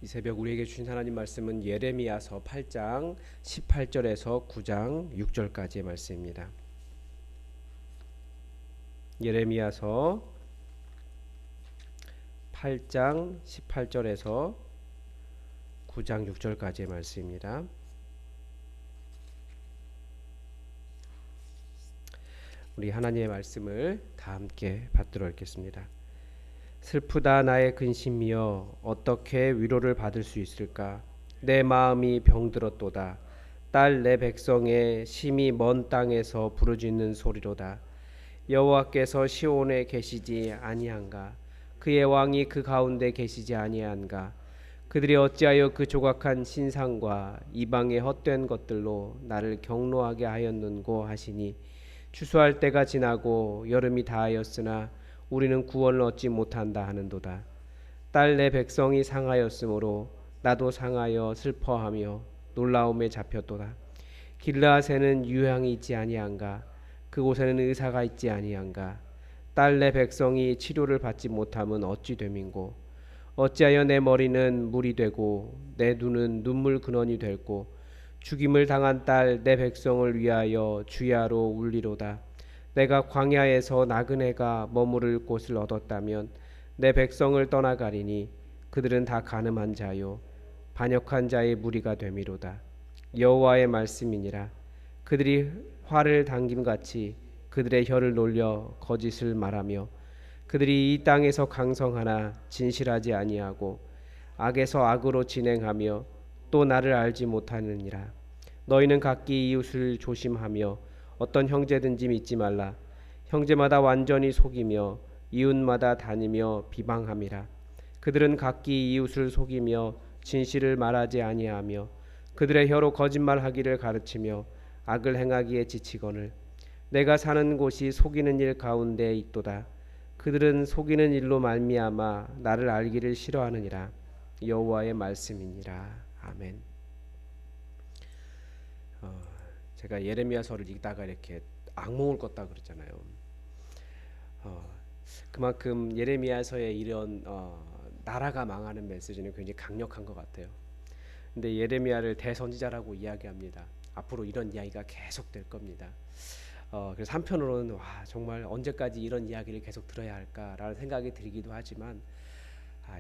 이 새벽 우리에게 주신 하나님 말씀은 예레미야서 8장 18절에서 9장 6절까지의 말씀입니다. 예레미야서 8장 18절에서 9장 6절까지의 말씀입니다. 우리 하나님의 말씀을 다 함께 받들어 읽겠습니다. 슬프다 나의 근심이여, 어떻게 위로를 받을 수 있을까? 내 마음이 병들었도다. 딸 내 백성의 심히 먼 땅에서 부르짖는 소리로다. 여호와께서 시온에 계시지 아니한가? 그의 왕이 그 가운데 계시지 아니한가? 그들이 어찌하여 그 조각한 신상과 이방의 헛된 것들로 나를 경노하게 하였는고 하시니, 추수할 때가 지나고 여름이 다하였으나 우리는 구원을 얻지 못한다 하는도다. 딸 내 백성이 상하였으므로 나도 상하여 슬퍼하며 놀라움에 잡혔도다. 길르앗에는 유향이 있지 아니한가? 그곳에는 의사가 있지 아니한가? 딸 내 백성이 치료를 받지 못함은 어찌 됨인고? 어찌하여 내 머리는 물이 되고 내 눈은 눈물 근원이 될고, 죽임을 당한 딸 내 백성을 위하여 주야로 울리로다. 내가 광야에서 나그네가 머무를 곳을 얻었다면 내 백성을 떠나가리니, 그들은 다 간음한 자요 반역한 자의 무리가 되미로다. 여호와의 말씀이니라. 그들이 활을 당김같이 그들의 혀를 놀려 거짓을 말하며, 그들이 이 땅에서 강성하나 진실하지 아니하고 악에서 악으로 진행하며 또 나를 알지 못하느니라. 너희는 각기 이웃을 조심하며 어떤 형제든지 믿지 말라. 형제마다 완전히 속이며 이웃마다 다니며 비방함이라. 그들은 각기 이웃을 속이며 진실을 말하지 아니하며 그들의 혀로 거짓말하기를 가르치며 악을 행하기에 지치거늘 내가 사는 곳이 속이는 일 가운데 있도다. 그들은 속이는 일로 말미암아 나를 알기를 싫어하느니라. 여호와의 말씀이니라. 아멘. 제가 예레미야서를 읽다가 이렇게 악몽을 꿨다 그랬잖아요. 그만큼 예레미야서의 이런 나라가 망하는 메시지는 굉장히 강력한 것 같아요. 근데 예레미야를 대선지자라고 이야기합니다. 앞으로 이런 이야기가 계속될 겁니다. 그래서 한편으로는 와, 정말 언제까지 이런 이야기를 계속 들어야 할까라는 생각이 들기도 하지만,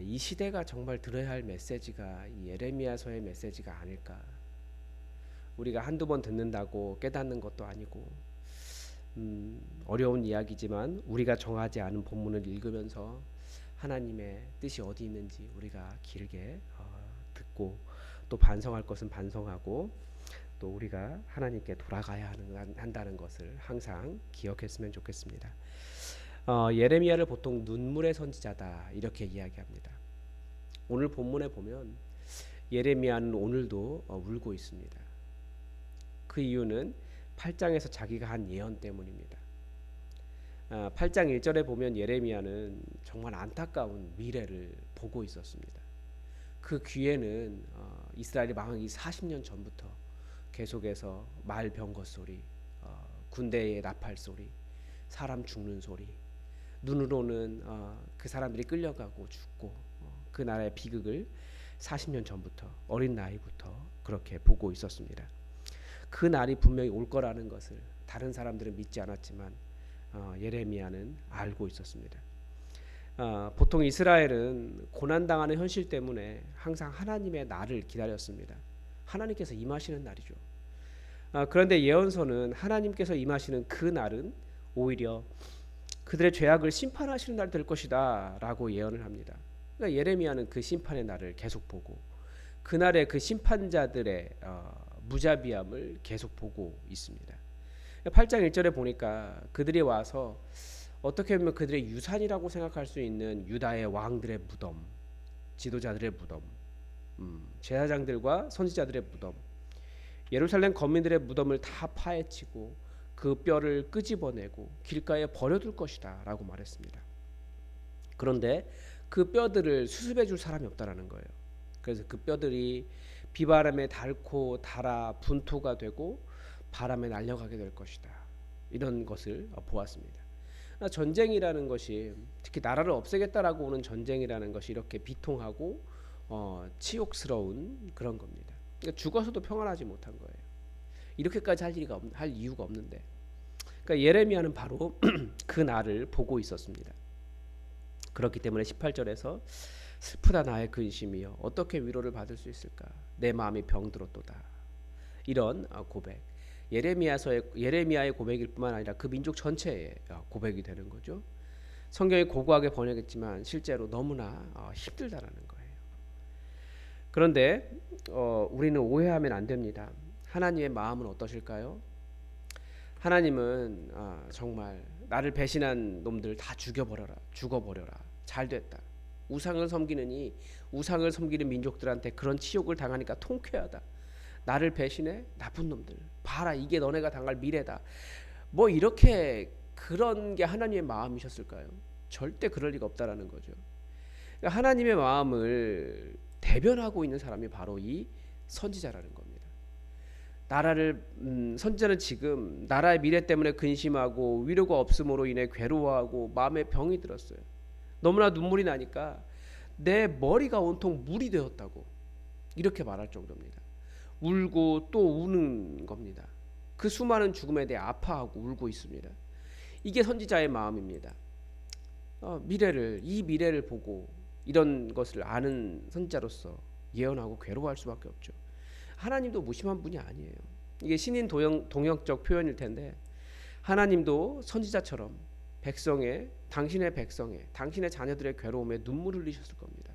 이 시대가 정말 들어야 할 메시지가 이 예레미야서의 메시지가 아닐까. 우리가 한두 번 듣는다고 깨닫는 것도 아니고, 어려운 이야기지만 우리가 정하지 않은 본문을 읽으면서 하나님의 뜻이 어디 있는지 우리가 길게 듣고, 또 반성할 것은 반성하고, 또 우리가 하나님께 돌아가야 한다는 것을 항상 기억했으면 좋겠습니다. 예레미야를 보통 눈물의 선지자다 이렇게 이야기합니다. 오늘 본문에 보면 예레미야는 오늘도 울고 있습니다. 그 이유는 8장에서 자기가 한 예언 때문입니다. 8장 1절에 보면 예레미야는 정말 안타까운 미래를 보고 있었습니다. 그 귀에는 이스라엘이 망하기 40년 전부터 계속해서 말 병거 소리, 군대의 나팔 소리, 사람 죽는 소리, 눈으로는 그 사람들이 끌려가고 죽고 그 나라의 비극을 40년 전부터 어린 나이부터 그렇게 보고 있었습니다. 그 날이 분명히 올 거라는 것을 다른 사람들은 믿지 않았지만 예레미야는 알고 있었습니다. 보통 이스라엘은 고난당하는 현실 때문에 항상 하나님의 날을 기다렸습니다. 하나님께서 임하시는 날이죠. 그런데 예언서는 하나님께서 임하시는 그 날은 오히려 그들의 죄악을 심판하시는 날이 될 것이다 라고 예언을 합니다. 그러니까 예레미야는 그 심판의 날을 계속 보고, 그날의 그 심판자들의 무자비함을 계속 보고 있습니다. 8장 1절에 보니까 그들이 와서 어떻게 보면 그들의 유산이라고 생각할 수 있는 유다의 왕들의 무덤, 지도자들의 무덤, 제사장들과 선지자들의 무덤, 예루살렘 거민들의 무덤을 다 파헤치고 그 뼈를 끄집어내고 길가에 버려둘 것이다 라고 말했습니다. 그런데 그 뼈들을 수습해 줄 사람이 없다라는 거예요. 그래서 그 뼈들이 비바람에 닳고 닳아 분토가 되고 바람에 날려가게 될 것이다, 이런 것을 보았습니다. 전쟁이라는 것이, 특히 나라를 없애겠다라고 오는 전쟁이라는 것이 이렇게 비통하고 치욕스러운 그런 겁니다. 그러니까 죽어서도 평안하지 못한 거예요. 이렇게까지 할 이유가 없는데. 그러니까 예레미야는 바로 그 날을 보고 있었습니다. 그렇기 때문에 18절에서 슬프다 나의 근심이여 어떻게 위로를 받을 수 있을까 내 마음이 병들었도다. 이런 고백. 예레미야의 고백일 뿐만 아니라 그 민족 전체의 고백이 되는 거죠. 성경이 고고하게 번역했지만 실제로 너무나 힘들다라는 거예요. 그런데 우리는 오해하면 안 됩니다. 하나님의 마음은 어떠실까요? 하나님은 정말 나를 배신한 놈들 다 죽어버려라. 잘됐다. 우상을 섬기는 민족들한테 그런 치욕을 당하니까 통쾌하다. 나를 배신해? 나쁜 놈들. 봐라, 이게 너네가 당할 미래다. 뭐 이렇게 그런 게 하나님의 마음이셨을까요? 절대 그럴 리가 없다라는 거죠. 그러니까 하나님의 마음을 대변하고 있는 사람이 바로 이 선지자라는 겁니다. 선지자는 지금 나라의 미래 때문에 근심하고 위로가 없음으로 인해 괴로워하고 마음에 병이 들었어요. 너무나 눈물이 나니까 내 머리가 온통 물이 되었다고 이렇게 말할 정도입니다. 울고 또 우는 겁니다. 그 수많은 죽음에 대해 아파하고 울고 있습니다. 이게 선지자의 마음입니다. 이 미래를 보고 이런 것을 아는 선지자로서 예언하고 괴로워할 수밖에 없죠. 하나님도 무심한 분이 아니에요. 이게 신인 동역적 표현일 텐데 하나님도 선지자처럼 당신의 자녀들의 괴로움에 눈물 흘리셨을 겁니다.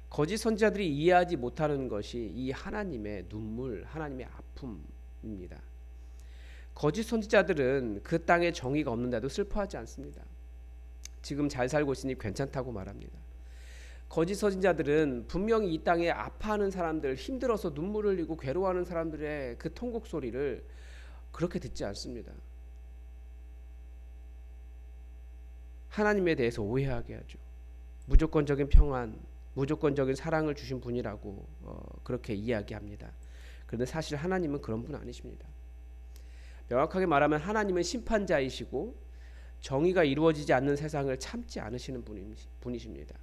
거짓 선지자들이 이해하지 못하는 것이 이 하나님의 눈물, 하나님의 아픔입니다. 거짓 선지자들은 그 땅에 정의가 없는데도 슬퍼하지 않습니다. 지금 잘 살고 있으니 괜찮다고 말합니다. 거짓 선지자들은 분명히 이 땅에 아파하는 사람들, 힘들어서 눈물 흘리고 괴로워하는 사람들의 그 통곡 소리를 그렇게 듣지 않습니다. 하나님에 대해서 오해하게 하죠. 무조건적인 평안, 무조건적인 사랑을 주신 분이라고 그렇게 이야기합니다. 그런데 사실 하나님은 그런 분 아니십니다. 명확하게 말하면 하나님은 심판자이시고 정의가 이루어지지 않는 세상을 참지 않으시는 분이십니다.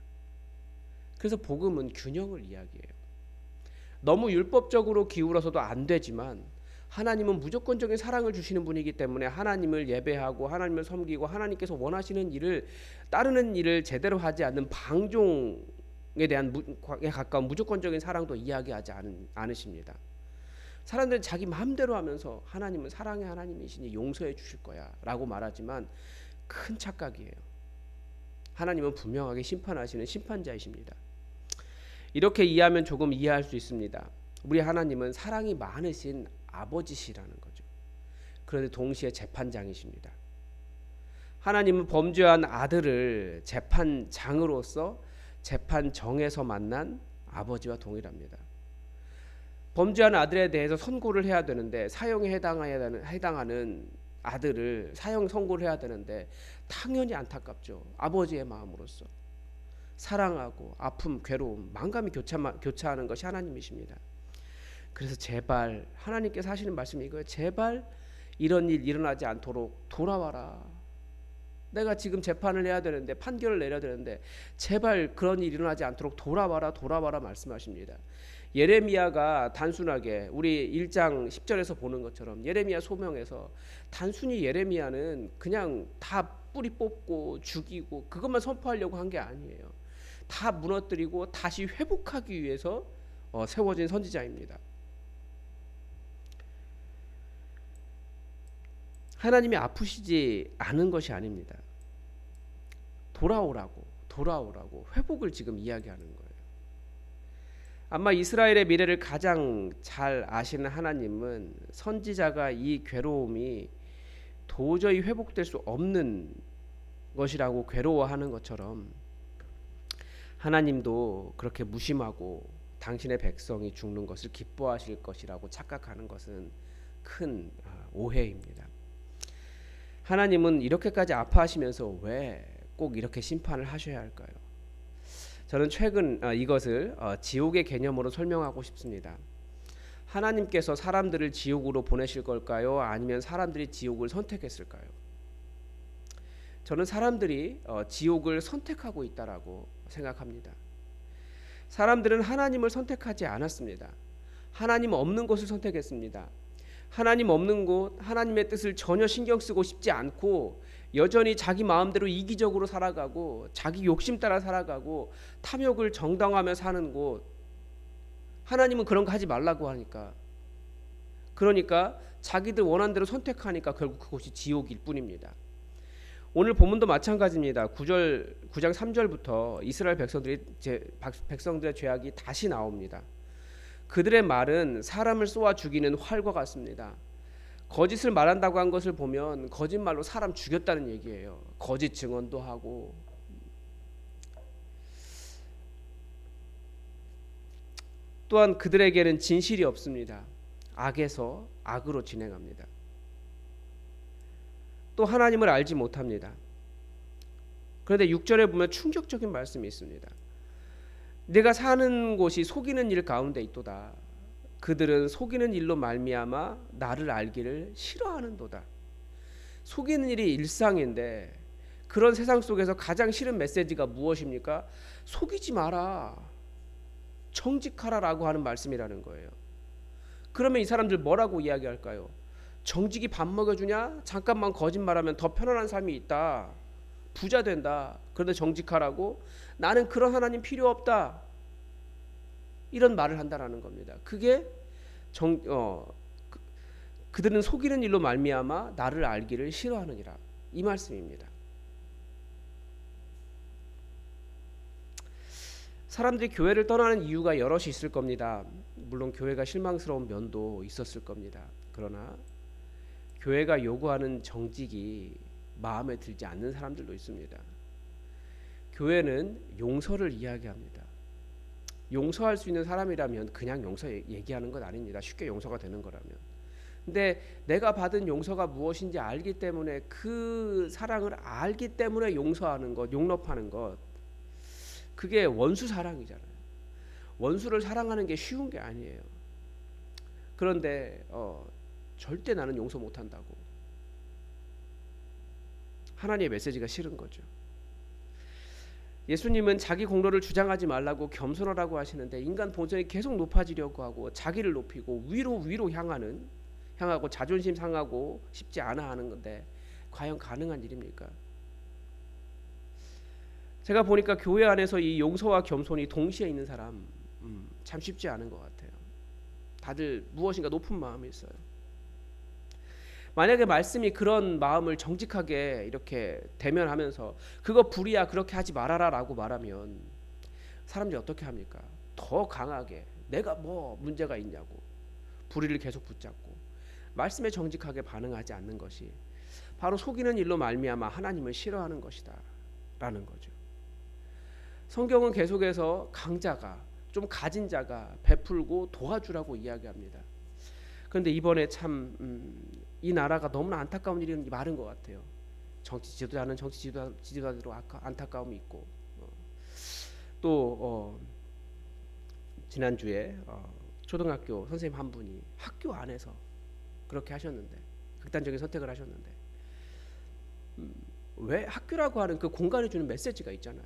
그래서 복음은 균형을 이야기해요. 너무 율법적으로 기울어서도 안 되지만 하나님은 무조건적인 사랑을 주시는 분이기 때문에 하나님을 예배하고 하나님을 섬기고 하나님께서 원하시는 일을 따르는 일을 제대로 하지 않는 방종에 대한 가까운 무조건적인 사랑도 이야기하지 않으십니다. 사람들은 자기 마음대로 하면서 하나님은 사랑의 하나님이시니 용서해 주실 거야 라고 말하지만 큰 착각이에요. 하나님은 분명하게 심판하시는 심판자이십니다. 이렇게 이해하면 조금 이해할 수 있습니다. 우리 하나님은 사랑이 많으신 아버지시라는 거죠. 그런데 동시에 재판장이십니다. 하나님은 범죄한 아들을 재판장으로서 재판정에서 만난 아버지와 동일합니다. 범죄한 아들에 대해서 선고를 해야 되는데 사형에 해당하는 아들을 사형 선고를 해야 되는데 당연히 안타깝죠. 아버지의 마음으로서 사랑하고 아픔, 괴로움, 만감이 교차하는 것이 하나님이십니다. 그래서 제발 하나님께서 하시는 말씀이 이거예요. 제발 이런 일 일어나지 않도록 돌아와라. 내가 지금 재판을 해야 되는데 판결을 내려야 되는데 제발 그런 일 일어나지 않도록 돌아와라 말씀하십니다. 예레미야가 단순하게 우리 1장 10절에서 보는 것처럼 예레미야 소명에서 단순히 예레미야는 그냥 다 뿌리 뽑고 죽이고 그것만 선포하려고 한 게 아니에요. 다 무너뜨리고 다시 회복하기 위해서 세워진 선지자입니다. 하나님이 아프시지 않은 것이 아닙니다. 돌아오라고 회복을 지금 이야기하는 거예요. 아마 이스라엘의 미래를 가장 잘 아시는 하나님은 선지자가 이 괴로움이 도저히 회복될 수 없는 것이라고 괴로워하는 것처럼 하나님도 그렇게 무심하고 당신의 백성이 죽는 것을 기뻐하실 것이라고 착각하는 것은 큰 오해입니다. 하나님은 이렇게까지 아파하시면서 왜 꼭 이렇게 심판을 하셔야 할까요? 저는 최근 이것을 지옥의 개념으로 설명하고 싶습니다. 하나님께서 사람들을 지옥으로 보내실 걸까요? 아니면 사람들이 지옥을 선택했을까요? 저는 사람들이 지옥을 선택하고 있다라고 생각합니다. 사람들은 하나님을 선택하지 않았습니다. 하나님 없는 곳을 선택했습니다. 하나님 없는 곳, 하나님의 뜻을 전혀 신경 쓰고 싶지 않고 여전히 자기 마음대로 이기적으로 살아가고 자기 욕심 따라 살아가고 탐욕을 정당화하며 사는 곳, 하나님은 그런 거 하지 말라고 하니까, 그러니까 자기들 원하는 대로 선택하니까 결국 그곳이 지옥일 뿐입니다. 오늘 본문도 마찬가지입니다. 9장 3절부터 이스라엘 백성들의 죄악이 다시 나옵니다. 그들의 말은 사람을 쏘아 죽이는 활과 같습니다. 거짓을 말한다고 한 것을 보면 거짓말로 사람 죽였다는 얘기예요. 거짓 증언도 하고. 또한 그들에게는 진실이 없습니다. 악에서 악으로 진행합니다. 또 하나님을 알지 못합니다. 그런데 6절에 보면 충격적인 말씀이 있습니다. 내가 사는 곳이 속이는 일 가운데 있도다. 그들은 속이는 일로 말미암아 나를 알기를 싫어하는도다. 속이는 일이 일상인데 그런 세상 속에서 가장 싫은 메시지가 무엇입니까? 속이지 마라, 정직하라라고 하는 말씀이라는 거예요. 그러면 이 사람들 뭐라고 이야기할까요? 정직이 밥 먹여주냐? 잠깐만 거짓말하면 더 편안한 삶이 있다, 부자 된다. 그런데 정직하라고? 나는 그런 하나님 필요 없다, 이런 말을 한다라는 겁니다. 그게 그들은 속이는 일로 말미암아 나를 알기를 싫어하느니라, 이 말씀입니다. 사람들이 교회를 떠나는 이유가 여럿이 있을 겁니다. 물론 교회가 실망스러운 면도 있었을 겁니다. 그러나 교회가 요구하는 정직이 마음에 들지 않는 사람들도 있습니다. 교회는 용서를 이야기합니다. 용서할 수 있는 사람이라면 그냥 용서 얘기하는 건 아닙니다. 쉽게 용서가 되는 거라면. 근데 내가 받은 용서가 무엇인지 알기 때문에, 그 사랑을 알기 때문에 용서하는 것, 용납하는 것, 그게 원수 사랑이잖아요. 원수를 사랑하는 게 쉬운 게 아니에요. 그런데 절대 나는 용서 못한다고, 하나님의 메시지가 싫은 거죠. 예수님은 자기 공로를 주장하지 말라고 겸손하라고 하시는데 인간 본성이 계속 높아지려고 하고 자기를 높이고 위로 향하고 자존심 상하고 싶지 않아 하는 건데 과연 가능한 일입니까? 제가 보니까 교회 안에서 이 용서와 겸손이 동시에 있는 사람 참 쉽지 않은 것 같아요. 다들 무엇인가 높은 마음이 있어요. 만약에 말씀이 그런 마음을 정직하게 이렇게 대면하면서 그거 불이야, 그렇게 하지 말아라 라고 말하면 사람들이 어떻게 합니까? 더 강하게 내가 뭐 문제가 있냐고 불의를 계속 붙잡고 말씀에 정직하게 반응하지 않는 것이 바로 속이는 일로 말미암아 하나님을 싫어하는 것이다 라는 거죠. 성경은 계속해서 강자가, 좀 가진 자가 베풀고 도와주라고 이야기합니다. 그런데 이번에 참 이 나라가 너무나 안타까운 일이 많은 것 같아요. 정치 지도자들도 안타까움이 있고, 또 지난주에 초등학교 선생님 한 분이 학교 안에서 그렇게 하셨는데, 극단적인 선택을 하셨는데, 왜 학교라고 하는 그 공간에 주는 메시지가 있잖아요.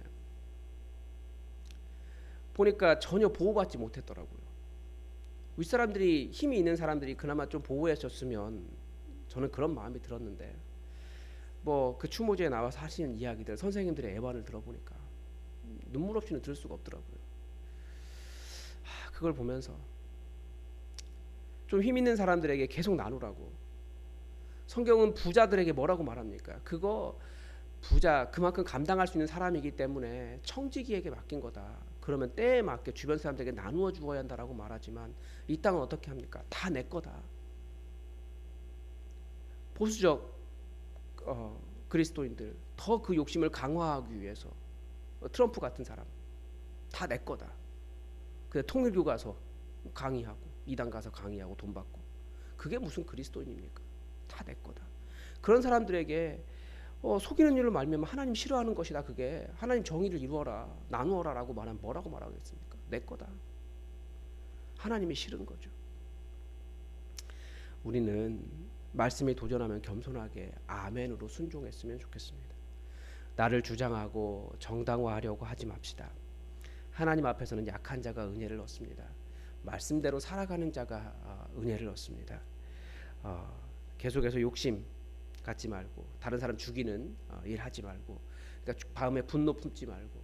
보니까 전혀 보호받지 못했더라고요. 윗사람들이, 힘이 있는 사람들이 그나마 좀 보호해줬으면 저는 그런 마음이 들었는데, 뭐 그 추모제에 나와서 하시는 이야기들, 선생님들의 애반을 들어보니까 눈물 없이는 들을 수가 없더라고요. 그걸 보면서 좀 힘 있는 사람들에게 계속 나누라고. 성경은 부자들에게 뭐라고 말합니까? 그거 부자, 그만큼 감당할 수 있는 사람이기 때문에 청지기에게 맡긴 거다. 그러면 때에 맞게 주변 사람들에게 나누어 주어야 한다라고 말하지만 이 땅은 어떻게 합니까? 다 내 거다. 보수적 그리스도인들 더 그 욕심을 강화하기 위해서 트럼프 같은 사람 다 내 거다. 근데 통일교 가서 강의하고 이단 가서 강의하고 돈 받고, 그게 무슨 그리스도인입니까? 다 내 거다. 그런 사람들에게 속이는 일로 말미암아 하나님 싫어하는 것이다. 그게 하나님 정의를 이루어라, 나누어라라고 말하면 뭐라고 말하겠습니까? 내 거다. 하나님이 싫은 거죠. 우리는 말씀에 도전하면 겸손하게 아멘으로 순종했으면 좋겠습니다. 나를 주장하고 정당화하려고 하지 맙시다. 하나님 앞에서는 약한 자가 은혜를 얻습니다. 말씀대로 살아가는 자가 은혜를 얻습니다. 계속해서 욕심 갖지 말고 다른 사람 죽이는 일 하지 말고, 그러니까 마음에 분노 품지 말고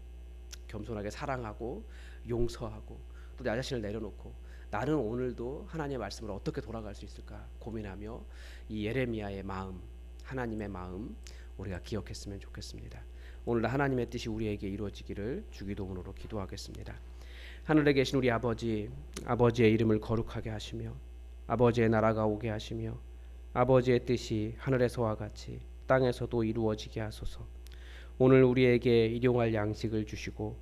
겸손하게 사랑하고 용서하고 또 나 자신을 내려놓고 나는 오늘도 하나님의 말씀을 어떻게 돌아갈 수 있을까 고민하며 이 예레미야의 마음, 하나님의 마음 우리가 기억했으면 좋겠습니다. 오늘 하나님의 뜻이 우리에게 이루어지기를 주기도문으로 기도하겠습니다. 하늘에 계신 우리 아버지, 아버지의 이름을 거룩하게 하시며 아버지의 나라가 오게 하시며 아버지의 뜻이 하늘에서와 같이 땅에서도 이루어지게 하소서. 오늘 우리에게 일용할 양식을 주시고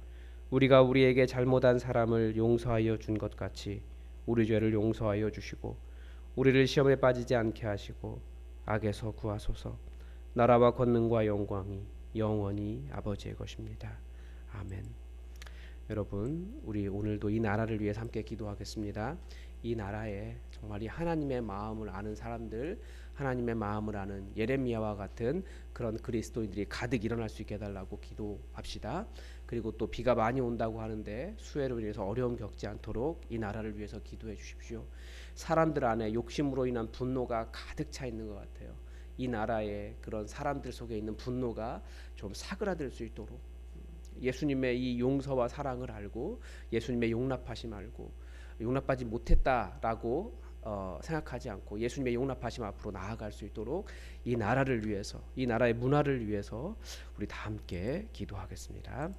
우리가 우리에게 잘못한 사람을 용서하여 준 것 같이 우리 죄를 용서하여 주시고 우리를 시험에 빠지지 않게 하시고 악에서 구하소서. 나라와 권능과 영광이 영원히 아버지의 것입니다. 아멘. 여러분, 우리 오늘도 이 나라를 위해서 함께 기도하겠습니다. 이 나라에 정말 이 하나님의 마음을 아는 사람들, 하나님의 마음을 아는 예레미야와 같은 그런 그리스도인들이 가득 일어날 수 있게 해달라고 기도합시다. 그리고 또 비가 많이 온다고 하는데 수해로 인해서 어려움 겪지 않도록 이 나라를 위해서 기도해 주십시오. 사람들 안에 욕심으로 인한 분노가 가득 차 있는 것 같아요. 이 나라에 그런 사람들 속에 있는 분노가 좀 사그라들 수 있도록 예수님의 이 용서와 사랑을 알고 예수님의 용납하심 알고 용납하지 못했다라고 생각하지 않고 예수님의 용납하심 앞으로 나아갈 수 있도록 이 나라를 위해서, 이 나라의 문화를 위해서 우리 다 함께 기도하겠습니다.